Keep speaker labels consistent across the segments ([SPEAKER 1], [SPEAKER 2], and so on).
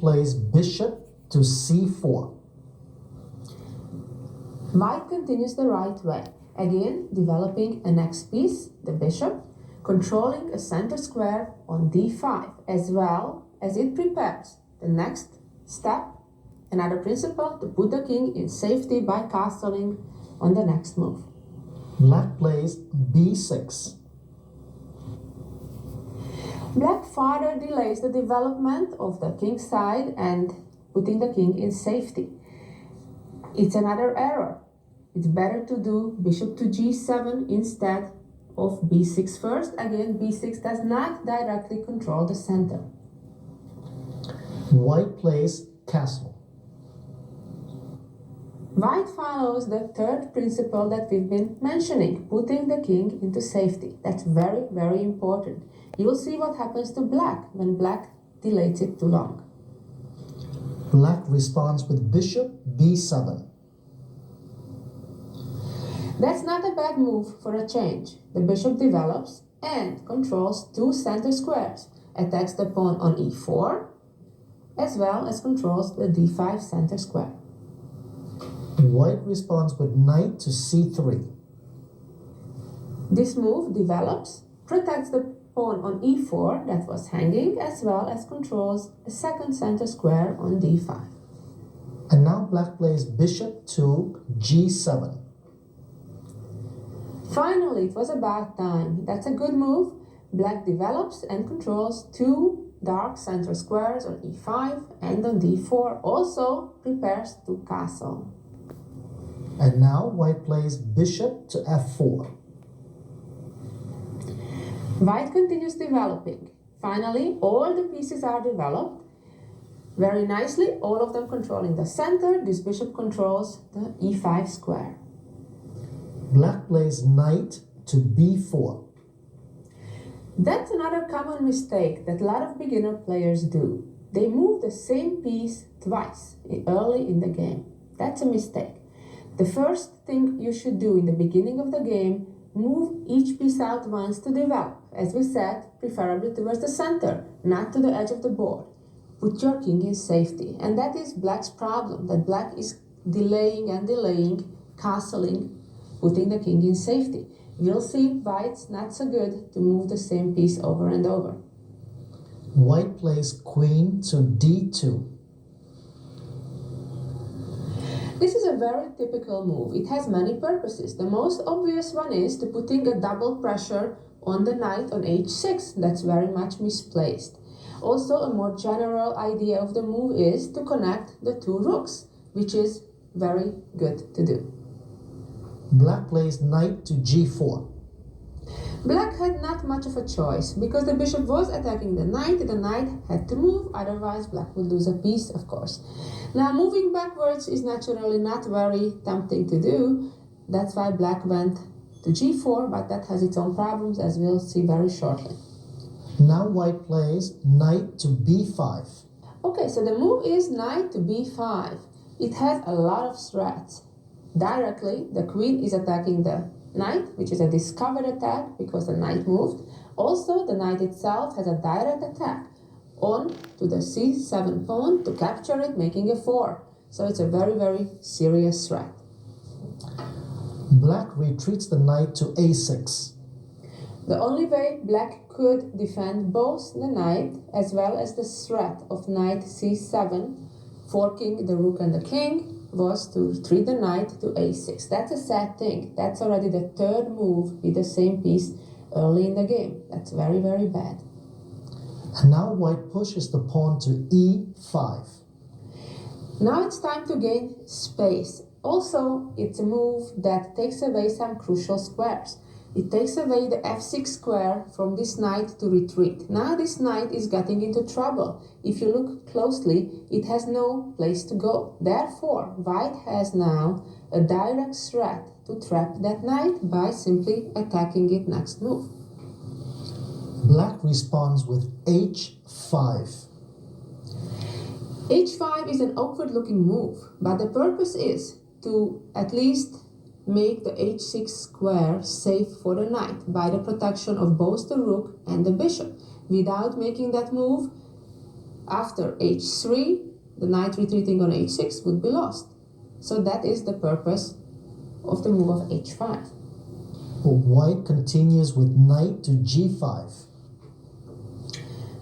[SPEAKER 1] plays bishop to c4.
[SPEAKER 2] White continues the right way, again developing a next piece, the bishop, controlling a center square on d5, as well as it prepares the next step, another principle to put the king in safety by castling on the next move.
[SPEAKER 1] Black plays b6.
[SPEAKER 2] Black further delays the development of the king's side and putting the king in safety. It's another error. It's better to do bishop to g7 instead of b6 first. Again, b6 does not directly control the center.
[SPEAKER 1] White plays castle.
[SPEAKER 2] White follows the third principle that we've been mentioning, putting the king into safety. That's very, very important. You will see what happens to black when black delays it too long.
[SPEAKER 1] Black responds with bishop b7.
[SPEAKER 2] That's not a bad move for a change. The bishop develops and controls two center squares, attacks the pawn on e4, as well as controls the d5 center square.
[SPEAKER 1] White responds with knight to c3.
[SPEAKER 2] This move develops, protects the pawn on e4 that was hanging, as well as controls a second center square on d5.
[SPEAKER 1] And now black plays bishop to g7.
[SPEAKER 2] Finally, it was about time. That's a good move. Black develops and controls two dark center squares on e5 and on d4. Also prepares to castle.
[SPEAKER 1] And now white plays bishop to f4.
[SPEAKER 2] White continues developing. Finally, all the pieces are developed very nicely, all of them controlling the center. This bishop controls the e5 square.
[SPEAKER 1] Black plays knight to b4.
[SPEAKER 2] That's another common mistake that a lot of beginner players do. They move the same piece twice early in the game. That's a mistake. The first thing you should do in the beginning of the game, move each piece out once to develop. As we said, preferably towards the center, not to the edge of the board. Put your king in safety. And that is black's problem, that black is delaying and delaying, castling, putting the king in safety. You'll see white's not so good to move the same piece over and over.
[SPEAKER 1] White plays queen to d2.
[SPEAKER 2] This is a very typical move. It has many purposes. The most obvious one is to putting a double pressure on the knight on h6. That's very much misplaced. Also, a more general idea of the move is to connect the two rooks, which is very good to do.
[SPEAKER 1] Black plays knight to g4.
[SPEAKER 2] Black had not much of a choice. Because the bishop was attacking the knight had to move, otherwise black would lose a piece, of course. Now, moving backwards is naturally not very tempting to do. That's why black went to g4, but that has its own problems, as we'll see very shortly.
[SPEAKER 1] Now white plays knight to b5.
[SPEAKER 2] Okay, so the move is knight to b5. It has a lot of threats. Directly, the queen is attacking the knight, which is a discovered attack because the knight moved. Also, the knight itself has a direct attack on to the c7 pawn to capture it, making a 4. So it's a very, very serious threat.
[SPEAKER 1] Black retreats the knight to a6.
[SPEAKER 2] The only way black could defend both the knight as well as the threat of knight c7, forking the rook and the king, was to retreat the knight to a6. That's a sad thing. That's already the third move with the same piece early in the game. That's very, very bad.
[SPEAKER 1] And now white pushes the pawn to e5.
[SPEAKER 2] Now it's time to gain space. Also, it's a move that takes away some crucial squares. It takes away the f6 square from this knight to retreat. Now this knight is getting into trouble. If you look closely, it has no place to go. Therefore, white has now a direct threat to trap that knight by simply attacking it next move.
[SPEAKER 1] Black responds with h5.
[SPEAKER 2] h5 is an awkward looking move, but the purpose is to at least make the h6 square safe for the knight by the protection of both the rook and the bishop. Without making that move, after h3, the knight retreating on h6 would be lost. So that is the purpose of the move of h5.
[SPEAKER 1] White continues with knight to g5.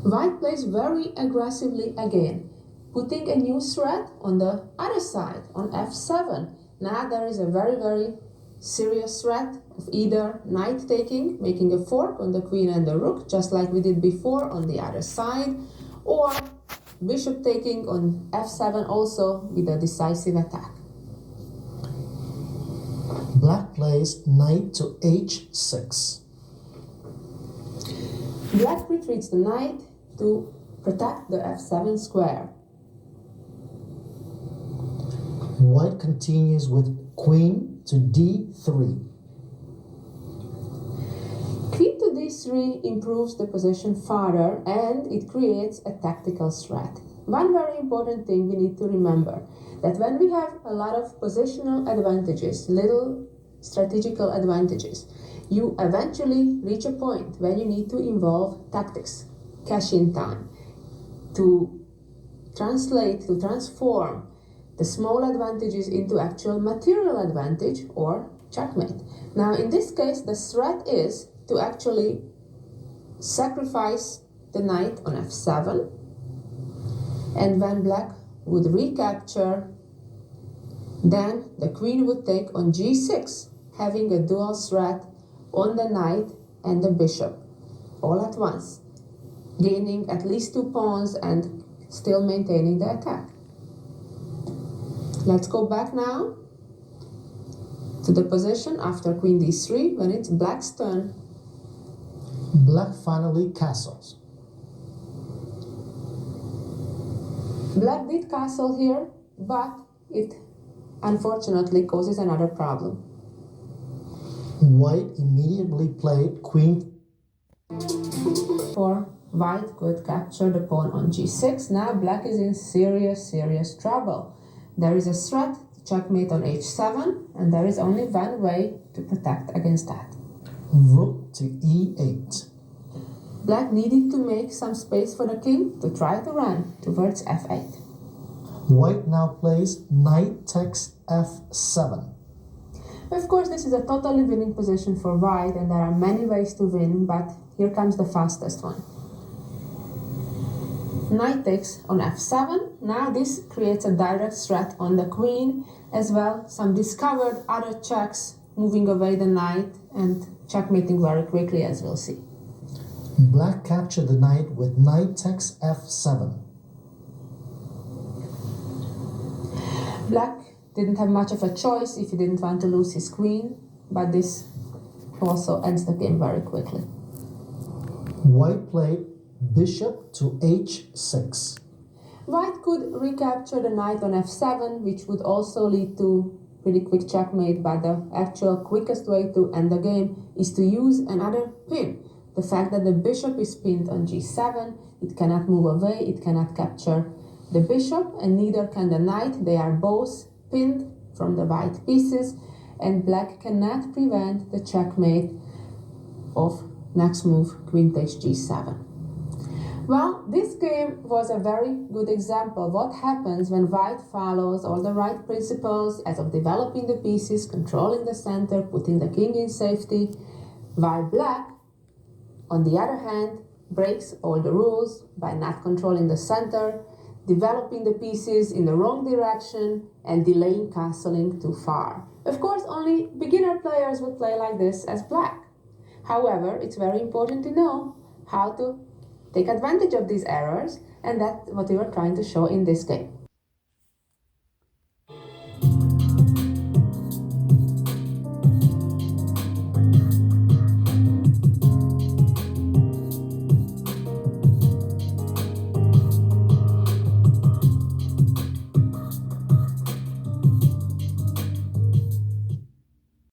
[SPEAKER 2] White plays very aggressively again, putting a new threat on the other side, on f7. Now there is a very serious threat of either knight taking, making a fork on the queen and the rook, just like we did before on the other side, or bishop taking on f7 also with a decisive attack.
[SPEAKER 1] Black plays knight to h6.
[SPEAKER 2] Black retreats the knight to protect the f7 square.
[SPEAKER 1] White continues with queen to d3.
[SPEAKER 2] Queen to d3 improves the position further and it creates a tactical threat. One very important thing we need to remember, that when we have a lot of positional advantages, little strategical advantages, you eventually reach a point where you need to involve tactics, cash-in time, to translate, to transform the small advantages into actual material advantage or checkmate. Now in this case the threat is to actually sacrifice the knight on f7, and when black would recapture, then the queen would take on g6, having a dual threat on the knight and the bishop all at once, gaining at least 2 pawns and still maintaining the attack. Let's go back now to the position after queen d3 when it's black's turn.
[SPEAKER 1] Black finally castles.
[SPEAKER 2] Black did castle here, but it unfortunately causes another problem.
[SPEAKER 1] White immediately played queen.
[SPEAKER 2] For white could capture the pawn on g6. Now black is in serious trouble. There is a threat to checkmate on h7, and there is only one way to protect against that.
[SPEAKER 1] Rook to e8.
[SPEAKER 2] Black needed to make some space for the king to try to run towards f8.
[SPEAKER 1] White now plays knight takes f7.
[SPEAKER 2] Of course, this is a totally winning position for white, and there are many ways to win, but here comes the fastest one. Knight takes on f7. Now this creates a direct threat on the queen, as well some discovered other checks, moving away the knight and checkmating very quickly, as we'll see.
[SPEAKER 1] Black captured the knight with knight takes f7.
[SPEAKER 2] Black didn't have much of a choice if he didn't want to lose his queen, but this also ends the game very quickly.
[SPEAKER 1] White played bishop to h6.
[SPEAKER 2] White could recapture the knight on f7, which would also lead to pretty quick checkmate, but the actual quickest way to end the game is to use another pin. The fact that the bishop is pinned on g7, it cannot move away, it cannot capture the bishop, and neither can the knight. They are both pinned from the white pieces, and black cannot prevent the checkmate of next move, queen takes g7. Well, this game was a very good example of what happens when white follows all the right principles as of developing the pieces, controlling the center, putting the king in safety, while black, on the other hand, breaks all the rules by not controlling the center, developing the pieces in the wrong direction, and delaying castling too far. Of course, only beginner players would play like this as black. However, it's very important to know how to take advantage of these errors, and that's what we were trying to show in this game.